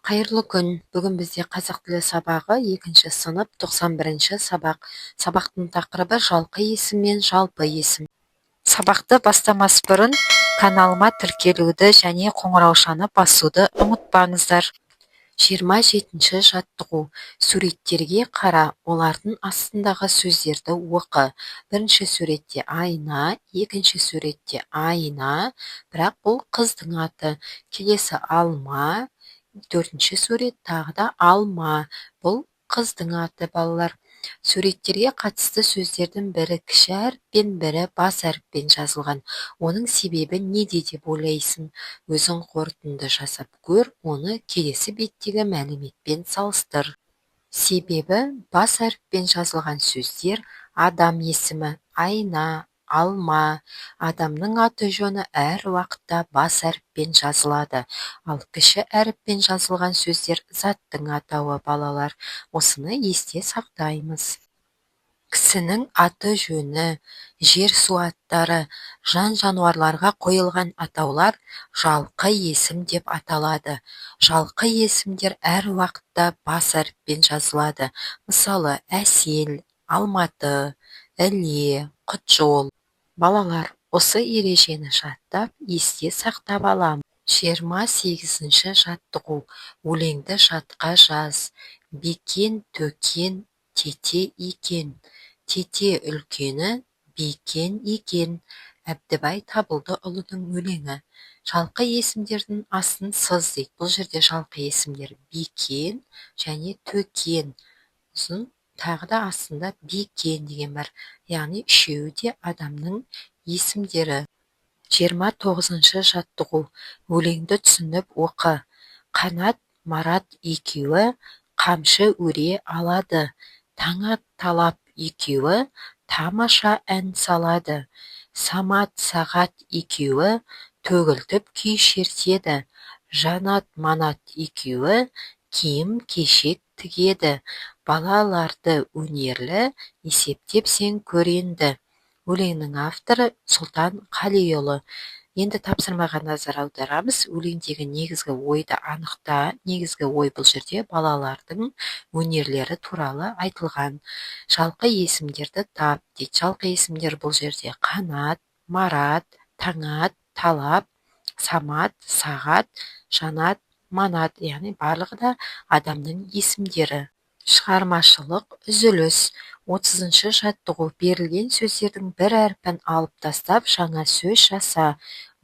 Қайырлы күн. Бүгін бізде қазақ тілі сабағы 2 сынып 91 сабақ. Сабақтың тақырыбы жалқы есім мен жалпы есім. Сабақты бастамас бұрын каналыма тіркелуді және қоңыраушаны басуды ұмытпаңыздар. 27 жаттығу. Суреттерге қара, олардың астындағы сөздерді оқы. Бірінші суретте айна, екінші суретте айна, бірақ бұл қыздың аты. Келесі алма, төртінші сурет тағы да алма. Бұл қыздың аты, балалар. Суреттерге қатысты сөздердің бірі кіші әріппен, бірі бас әріппен жазылған. Оның себебі неде деп ойлайсың? Өзің қорытынды жасап көр, оны келесі беттегі мәліметпен салыстыр. Себебі бас әріппен жазылған сөздер адам есімі, айна, алма. Адамның аты жөні әр уақытта бас әріппен жазылады. Ал кіші әріппен жазылған сөздер заттың атауы, балалар. Осыны есте сақтаймыз. Кісінің аты жөні, жер су аттары, жан-жануарларға қойылған атаулар жалқы есім деп аталады. Жалқы есімдер әр уақытта бас әріппен жазылады. Мысалы, әсел, алматы, іле, құтжол. Балалар, осы ережені жаттап, есте сақтап аламыз. 28 жаттығу. Өлеңді жатқа жаз. Бекен, төкен, тете екен. Тете үлкені, бекен екен. Әбдібай Табылдыұлының өлеңі. Жалқы есімдердің астын сыз дейді. Бұл жерде жалқы есімдер бекен және төкен. Сосын тағы да астында бекен деген бар. Яғни үшеуі де адамның есімдері. 29 жаттығу. Өлеңді түсініп оқы. Қанат, Марат екеуі қамшы өре алады. Таңат, Талап екеуі тамаша ән салады. Самат, Сағат екеуі төгілтіп күй шертеді. Жанат, Манат екеуі киім-кешек тігеді. Балаларды өнерлі, есептеп сен көренді. Өлеңнің авторы Сұлтан Қалиұлы. Енді тапсырмаға назар аударамыз. Өлеңдегі негізгі ойды анықта. Негізгі ой бұл жерде балалардың өнерлері туралы айтылған. Жалқы есімдерді тап дейді. Жалқы есімдер бұл жерде Қанат, Марат, Таңат, Талап, Самат, Сағат, Жанат, Манат. Яғни барлығы да адамның есімдері. Шығармашылық үзіліс. 30 жаттығу. Берілген сөздердің бір әрпін алып тастап, жаңа сөз жаса.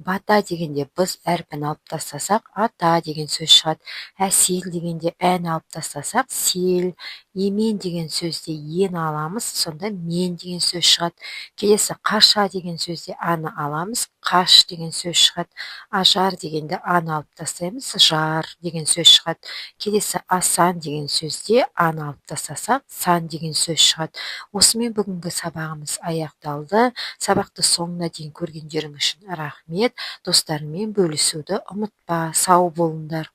Бата дегенде біз әрпін алып тастасақ, ата деген сөз шығады. Әсел дегенде ән алып тастасақ, сел. Емен деген сөзде ен аламыз, сонда мен деген сөз шығады. Келесі қаша деген сөзде аны аламыз, қаш деген сөз шығады. Ажар дегенде аны алып тастаймыз, жар деген сөз шығады. Келесі асан деген сөзде аны алып тастасақ, сан деген сөз шығады. Осымен бүгінгі сабағымыз аяқталды. Сабақты соңына дейін көргендерің үшін рахмет. Достарыңмен бөлісуді ұмытпа. Сау болыңдар.